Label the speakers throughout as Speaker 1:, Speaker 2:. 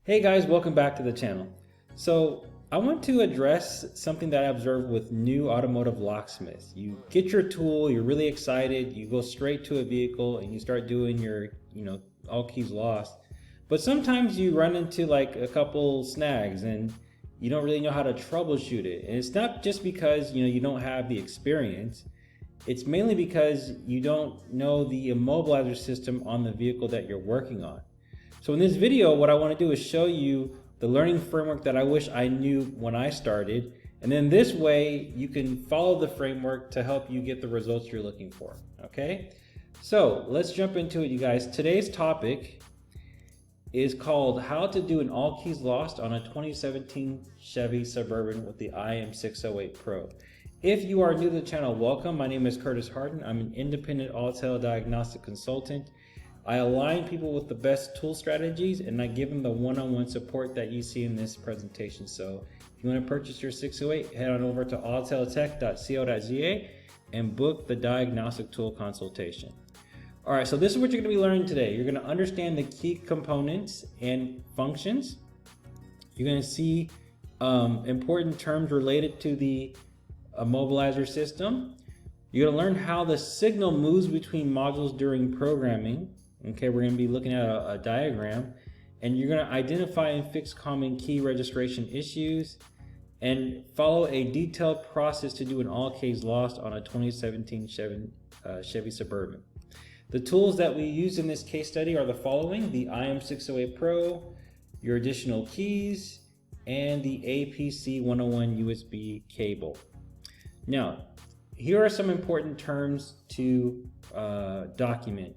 Speaker 1: Hey guys, welcome back to the channel. So I want to address something that I observed with new automotive locksmiths. You get your tool, you're really excited, you go straight to a vehicle and you start doing your, all keys lost. But sometimes you run into like a couple snags and you don't really know how to troubleshoot it. And it's not just because, you don't have the experience. It's mainly because you don't know the immobilizer system on the vehicle that you're working on. So in this video, what I want to do is show you the learning framework that I wish I knew when I started. And then this way you can follow the framework to help you get the results you're looking for. Okay, so let's jump into it, you guys. Today's topic is called how to do an all keys lost on a 2017 Chevy Suburban with the Im608 Pro. If you are new to the channel, welcome. My name is Curtis Harden. I'm an independent auto diagnostic consultant. I align people with the best tool strategies and I give them the one-on-one support that you see in this presentation. So if you want to purchase your 608, head on over to autoteltech.co.za and book the diagnostic tool consultation. All right, so this is what you're going to be learning today. You're going to understand the key components and functions. You're going to see important terms related to the immobilizer system. You're going to learn how the signal moves between modules during programming. Okay, we're going to be looking at a diagram, and you're going to identify and fix common key registration issues and follow a detailed process to do an all keys lost on a 2017 Chevy Suburban. The tools that we use in this case study are the following: the Im608 Pro, your additional keys, and the APC 101 USB cable. Now, here are some important terms to document.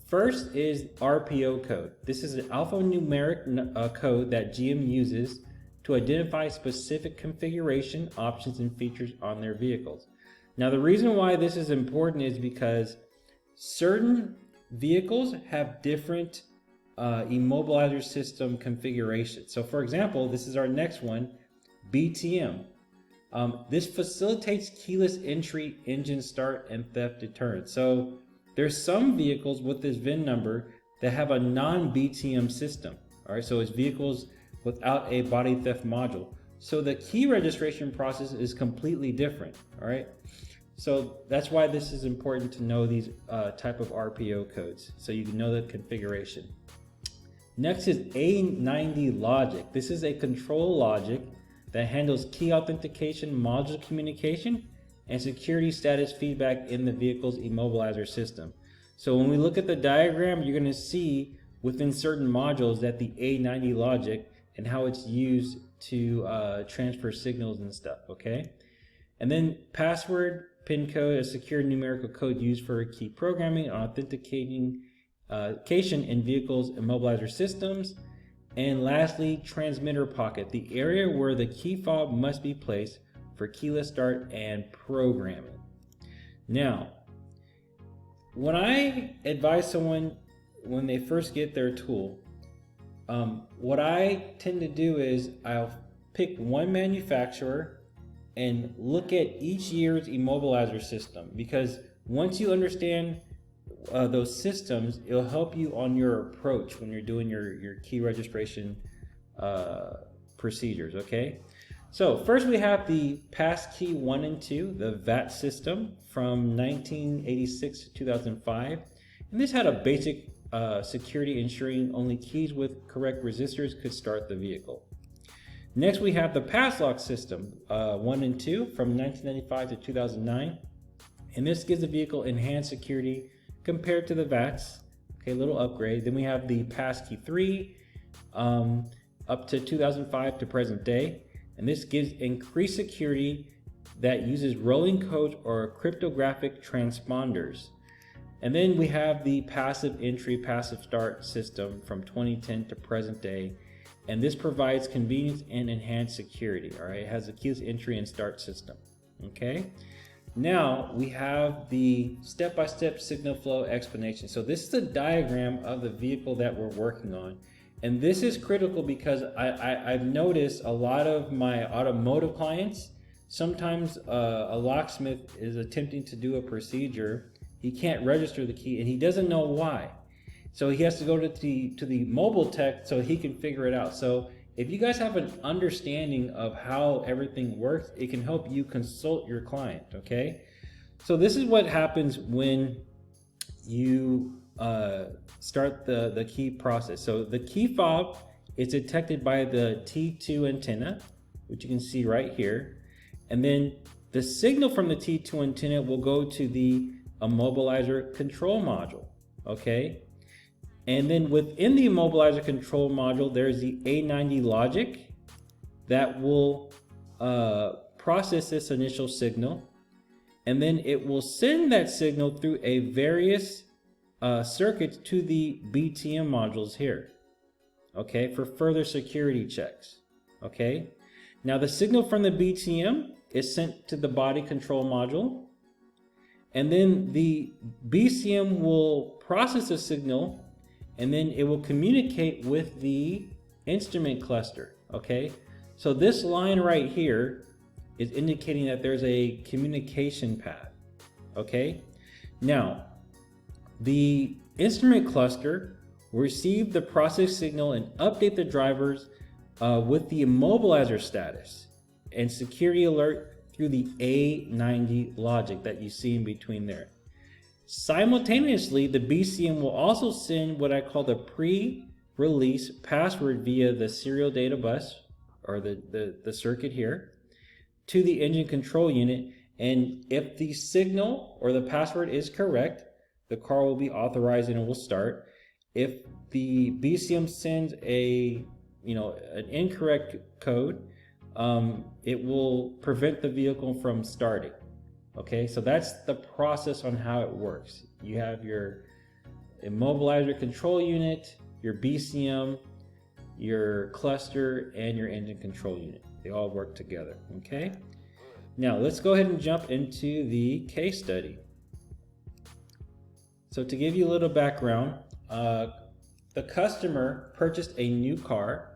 Speaker 1: First is RPO code. This is an alphanumeric code that GM uses to identify specific configuration options and features on their vehicles. Now, the reason why this is important is because certain vehicles have different immobilizer system configurations. So for example, this is our next one, BTM. This facilitates keyless entry, engine start, and theft deterrent. So there's some vehicles with this VIN number that have a non-BTM system. All right, so it's vehicles without a body theft module. So the key registration process is completely different. All right, so that's why this is important to know these type of RPO codes, so you can know the configuration. Next is A90 logic. This is a control logic that handles key authentication, module communication, and security status feedback in the vehicle's immobilizer system. So when we look at the diagram, you're going to see within certain modules that the A90 logic and how it's used to transfer signals and stuff, okay? And then password, PIN code, a secure numerical code used for key programming and authentication in vehicles' immobilizer systems. And lastly, transmitter pocket, the area where the key fob must be placed for keyless start and programming. Now, when I advise someone when they first get their tool, what I tend to do is I'll pick one manufacturer and look at each year's immobilizer system, because once you understand those systems, it'll help you on your approach when you're doing your key registration procedures, okay? So first we have the passkey 1 and 2, the VAT system from 1986 to 2005. And this had a basic security ensuring only keys with correct resistors could start the vehicle. Next we have the pass lock system 1 and 2 from 1995 to 2009. And this gives the vehicle enhanced security compared to the VATs. Okay, a little upgrade. Then we have the passkey 3 up to 2005 to present day. And this gives increased security that uses rolling codes or cryptographic transponders. And then we have the passive entry, passive start system from 2010 to present day. And this provides convenience and enhanced security. All right, it has a keyless entry and start system. Okay. Now we have the step-by-step signal flow explanation. So this is a diagram of the vehicle that we're working on. And this is critical because I've noticed a lot of my automotive clients, sometimes a locksmith is attempting to do a procedure. He can't register the key and he doesn't know why. So he has to go to the mobile tech so he can figure it out. So if you guys have an understanding of how everything works, it can help you consult your client, okay? So this is what happens when you start the key process. So the key fob is detected by the T2 antenna, which you can see right here. And then the signal from the T2 antenna will go to the immobilizer control module, okay? And then within the immobilizer control module, there's the A90 logic that will process this initial signal. And then it will send that signal through a various circuits to the BTM modules here, okay, for further security checks, okay? Now the signal from the BTM is sent to the body control module, and then the BCM will process the signal, and then it will communicate with the instrument cluster, okay? So this line right here is indicating that there's a communication path, okay? Now, the instrument cluster will receive the process signal and update the drivers with the immobilizer status and security alert through the A90 logic that you see in between there. Simultaneously, the BCM will also send what I call the pre-release password via the serial data bus, or the circuit here, to the engine control unit. And if the signal or the password is correct, the car will be authorized and it will start. If the BCM sends an incorrect code, it will prevent the vehicle from starting. Okay, so that's the process on how it works. You have your immobilizer control unit, your BCM, your cluster, and your engine control unit. They all work together, okay? Now let's go ahead and jump into the case study. So to give you a little background, the customer purchased a new car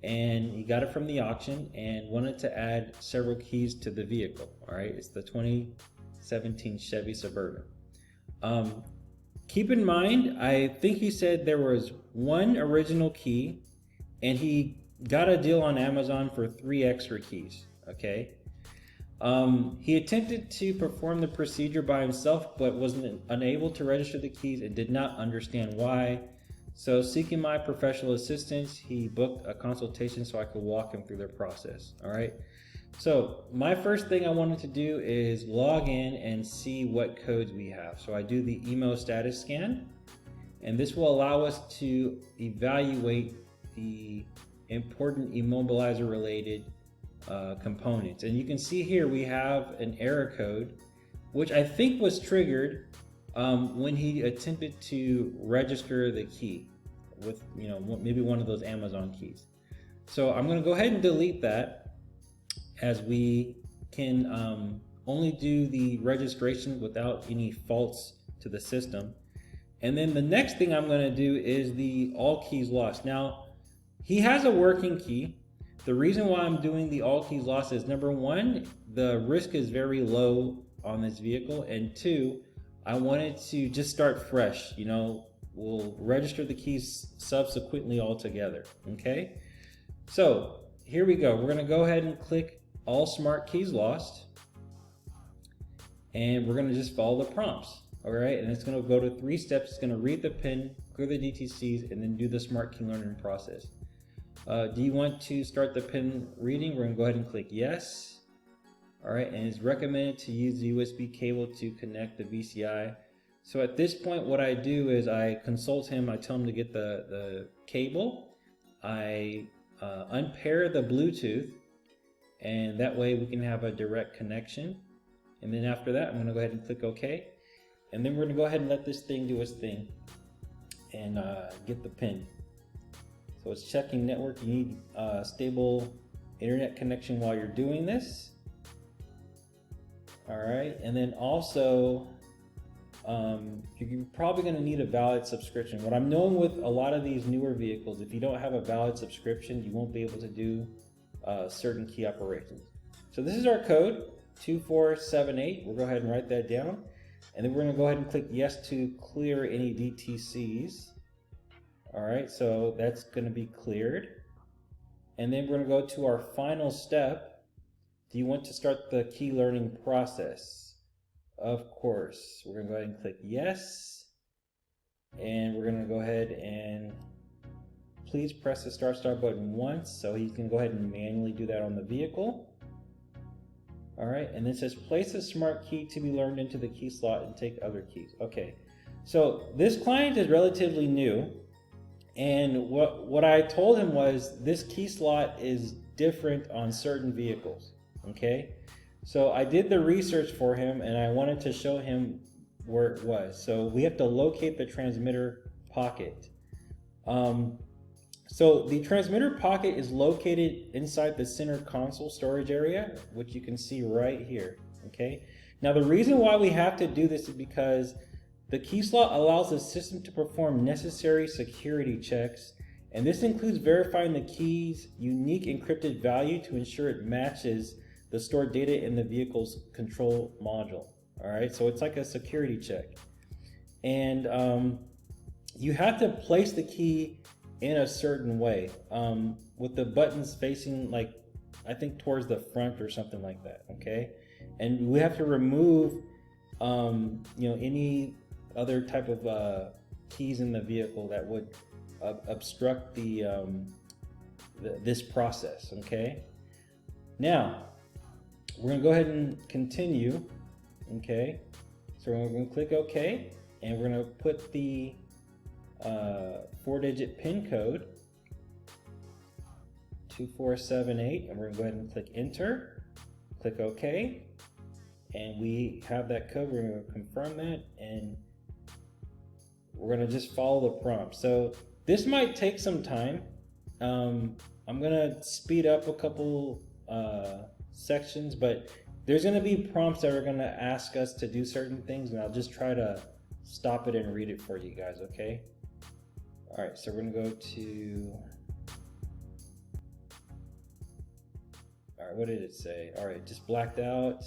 Speaker 1: and he got it from the auction and wanted to add several keys to the vehicle. All right, it's the 2017 Chevy Suburban. Keep in mind, I think he said there was one original key and he got a deal on Amazon for 3 extra keys, okay? He attempted to perform the procedure by himself, but was unable to register the keys and did not understand why. So seeking my professional assistance, he booked a consultation so I could walk him through the process, all right? So my first thing I wanted to do is log in and see what codes we have. So I do the EMO status scan, and this will allow us to evaluate the important immobilizer related components. And you can see here we have an error code, which I think was triggered when he attempted to register the key with, maybe one of those Amazon keys. So I'm going to go ahead and delete that, as we can only do the registration without any faults to the system. And then the next thing I'm going to do is the all keys lost. Now, he has a working key. The reason why I'm doing the all keys lost is, number one, the risk is very low on this vehicle, and two, I wanted to just start fresh. We'll register the keys subsequently altogether, okay? So here we go. We're going to go ahead and click all smart keys lost, and we're going to just follow the prompts, all right? And it's going to go to 3 steps. It's going to read the PIN, clear the DTCs, and then do the smart key learning process. Do you want to start the PIN reading? We're going to go ahead and click yes. All right, and it's recommended to use the USB cable to connect the VCI. So at this point, what I do is I consult him. I tell him to get the cable. I unpair the Bluetooth, and that way we can have a direct connection. And then after that, I'm going to go ahead and click OK. And then we're going to go ahead and let this thing do its thing and get the PIN. So it's checking network. You need a stable internet connection while you're doing this. All right, and then also you're probably going to need a valid subscription. What I'm knowing with a lot of these newer vehicles, if you don't have a valid subscription, you won't be able to do certain key operations. So this is our code, 2478. We'll go ahead and write that down. And then we're going to go ahead and click yes to clear any DTCs. All right, so that's going to be cleared. And then we're going to go to our final step. Do you want to start the key learning process? Of course. We're going to go ahead and click yes. And we're going to go ahead and please press the start button once so you can go ahead and manually do that on the vehicle. All right, and then it says place a smart key to be learned into the key slot and take other keys. Okay, so this client is relatively new, and what I told him was this key slot is different on certain vehicles. Okay, so I did the research for him and I wanted to show him where it was. So we have to locate the transmitter pocket. So the transmitter pocket is located inside the center console storage area, which you can see right here, okay? Now the reason why we have to do this is because the key slot allows the system to perform necessary security checks, and this includes verifying the key's unique encrypted value to ensure it matches the stored data in the vehicle's control module, all right? So it's like a security check. And you have to place the key in a certain way, with the buttons facing, like, I think towards the front or something like that, okay? And we have to remove, you know, any other type of keys in the vehicle that would obstruct this process, okay? Now, we're gonna go ahead and continue, okay? So we're gonna click OK, and we're gonna put the 4-digit PIN code 2478, and we're going to go ahead and click enter, click OK, and we have that code. We're going to confirm that, and we're going to just follow the prompt. So this might take some time. I'm going to speed up a couple sections, but there's going to be prompts that are going to ask us to do certain things, and I'll just try to stop it and read it for you guys, okay? All right, so we're gonna go to, all right, what did it say? All right, just blacked out.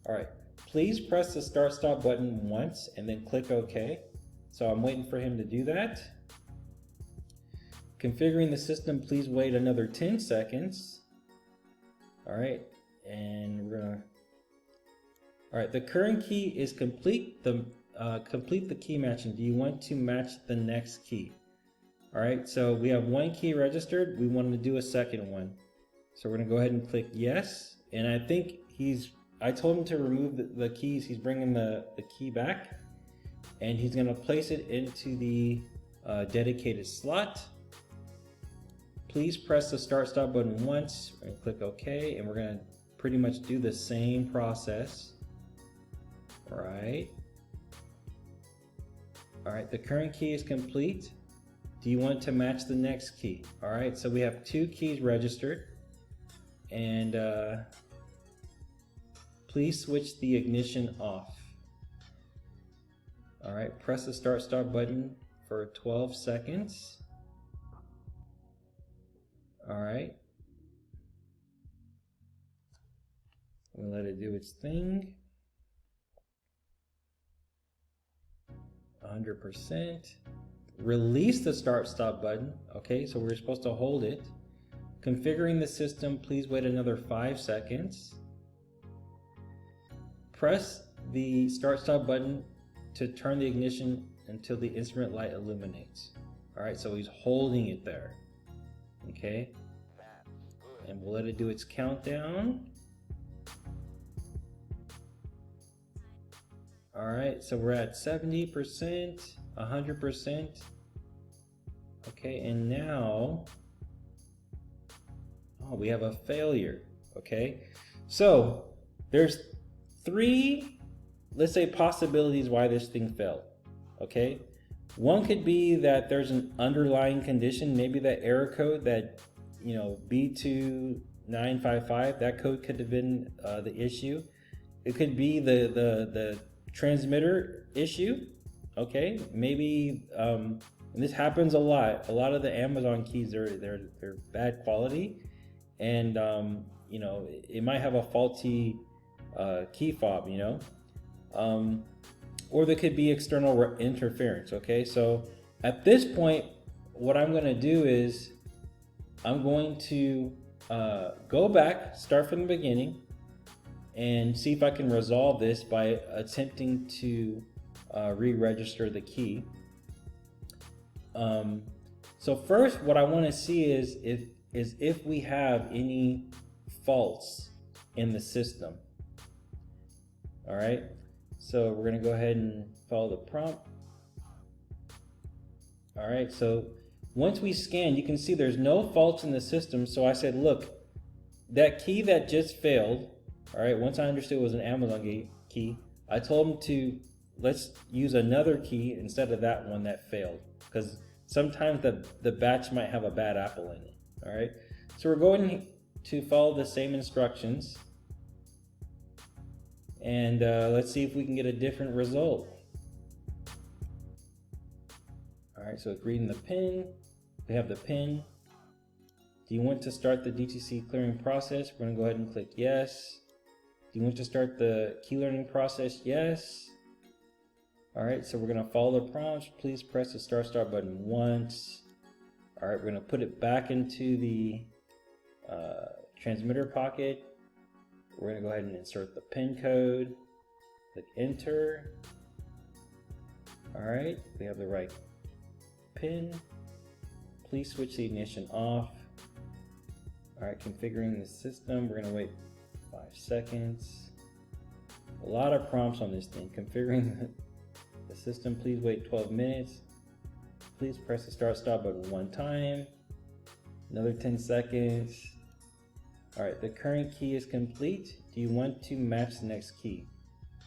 Speaker 1: All right, please press the start-stop button once and then click OK. So I'm waiting for him to do that. Configuring the system, please wait another 10 seconds. All right, and we're gonna, all right, the current key is complete. Complete the key matching. Do you want to match the next key? All right, so we have one key registered. We want to do a second one. So we're gonna go ahead and click yes. And I think I told him to remove the keys. He's bringing the key back, and he's gonna place it into the dedicated slot. Please press the start-stop button once and click OK, and we're gonna pretty much do the same process. All right. All right, the current key is complete. Do you want to match the next key? All right, so we have 2 keys registered, and please switch the ignition off. All right, press the start-stop button for 12 seconds. All right. We'll let it do its thing. 100%. Release the start-stop button. Okay, so we're supposed to hold it. Configuring the system, please wait another 5 seconds. Press the start-stop button to turn the ignition until the instrument light illuminates. All right, so he's holding it there. Okay, and we'll let it do its countdown. All right, so we're at 70%, 100%. Okay, and now, oh, we have a failure. Okay, so there's 3, let's say, possibilities why this thing failed. Okay, one could be that there's an underlying condition, maybe that error code that, you know, B2955, that code could have been the issue. It could be the transmitter issue. Okay, maybe, and this happens a lot. A lot of the Amazon keys, they're bad quality, and you know, it might have a faulty key fob. You know, or there could be external interference. Okay, so at this point, what I'm going to do is I'm going to go back, start from the beginning, and see if I can resolve this by attempting to re-register the key. So first, what I want to see is if we have any faults in the system. All right, so we're going to go ahead and follow the prompt. All right, so once we scan, you can see there's no faults in the system. So I said, look, that key that just failed, all right, once I understood it was an Amazon key, I told him to let's use another key instead of that one that failed, because sometimes the batch might have a bad apple in it. All right, so we're going to follow the same instructions, and let's see if we can get a different result. All right, so it's reading the pin. We have the pin. Do you want to start the DTC clearing process? We're going to go ahead and click yes. Do you want to start the key learning process? Yes. All right, so we're going to follow the prompts. Please press the start button once. All right, we're going to put it back into the transmitter pocket. We're going to go ahead and insert the pin code. Click enter. All right, we have the right pin. Please switch the ignition off. All right, configuring the system. We're going to wait 5 seconds. A lot of prompts on this thing. Configuring the system. Please wait 12 minutes. Please press the stop button one time. Another 10 seconds. All right, the current key is complete. Do you want to match the next key?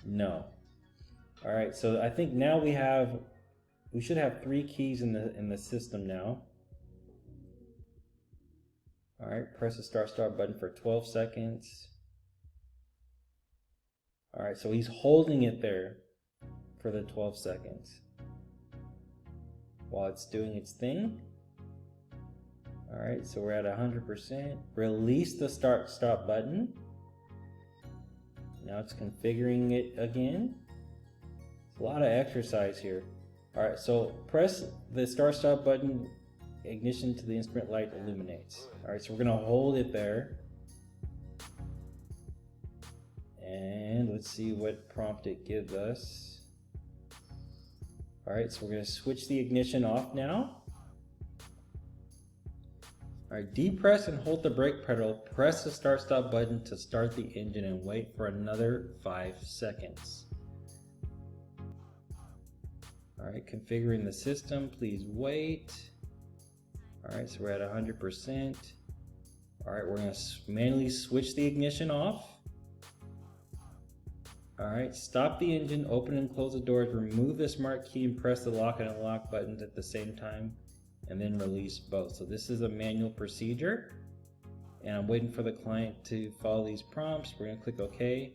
Speaker 1: No. All right, so I think now we should have 3 keys in the system now. All right, press the start button for 12 seconds. All right, so he's holding it there for the 12 seconds while it's doing its thing. All right, so we're at 100%. Release the stop button. Now it's configuring it again. It's a lot of exercise here. All right, so press the stop button. Ignition to the instrument light illuminates. All right, so we're gonna hold it there. And let's see what prompt it gives us. All right, so we're gonna switch the ignition off now. All right, depress and hold the brake pedal. Press the stop button to start the engine and wait for another 5 seconds. All right, configuring the system, please wait. All right, so we're at 100%. All right, we're gonna manually switch the ignition off. All right, stop the engine, open and close the doors, remove the smart key and press the lock and unlock buttons at the same time, and then release both. So this is a manual procedure, and I'm waiting for the client to follow these prompts. We're gonna click OK.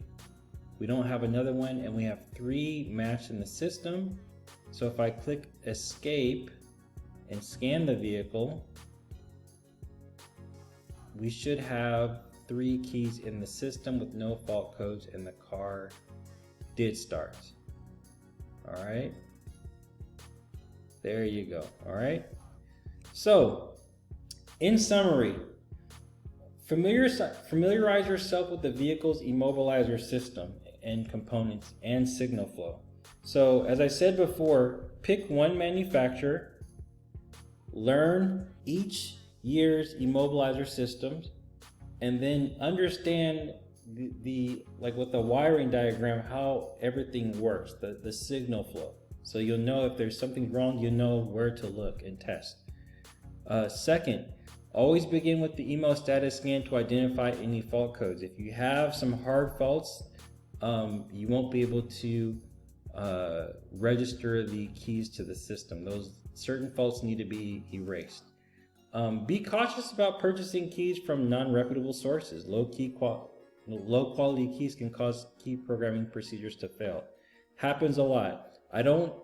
Speaker 1: We don't have another one, and we have 3 matched in the system. So if I click escape and scan the vehicle, we should have 3 keys in the system with no fault codes, and the car did start. All right, there you go. All right, so in summary, familiarize yourself with the vehicle's immobilizer system and components and signal flow. So as I said before, pick one manufacturer, learn each year's immobilizer systems, and then understand like with the wiring diagram, how everything works, the signal flow. So you'll know if there's something wrong, you know where to look and test. Second, always begin with the emo status scan to identify any fault codes. If you have some hard faults, you won't be able to register the keys to the system. Those certain faults need to be erased. Be cautious about purchasing keys from non-reputable sources. Low quality keys can cause key programming procedures to fail. Happens a lot. I don't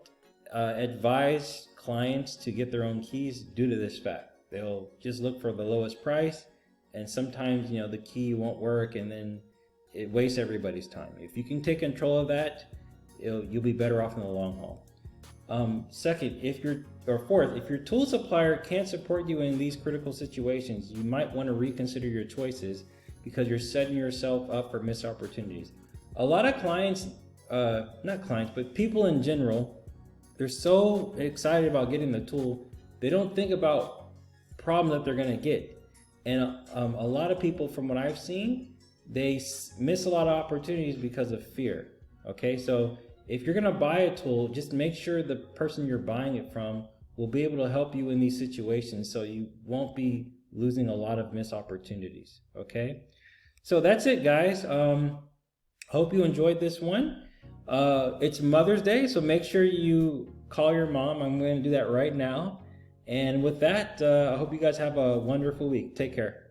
Speaker 1: advise clients to get their own keys due to this fact. They'll just look for the lowest price, and sometimes the key won't work, and then it wastes everybody's time. If you can take control of that, you'll be better off in the long haul. Fourth, if your tool supplier can't support you in these critical situations, you might want to reconsider your choices because you're setting yourself up for missed opportunities. A lot of clients, not clients, but people in general, they're so excited about getting the tool, they don't think about problems that they're going to get. And a lot of people, from what I've seen, they miss a lot of opportunities because of fear. Okay, so if you're going to buy a tool, just make sure the person you're buying it from will be able to help you in these situations so you won't be losing a lot of missed opportunities. Okay, so that's it, guys. Hope you enjoyed this one. It's Mother's Day, so make sure you call your mom. I'm going to do that right now. And with that, I hope you guys have a wonderful week. Take care.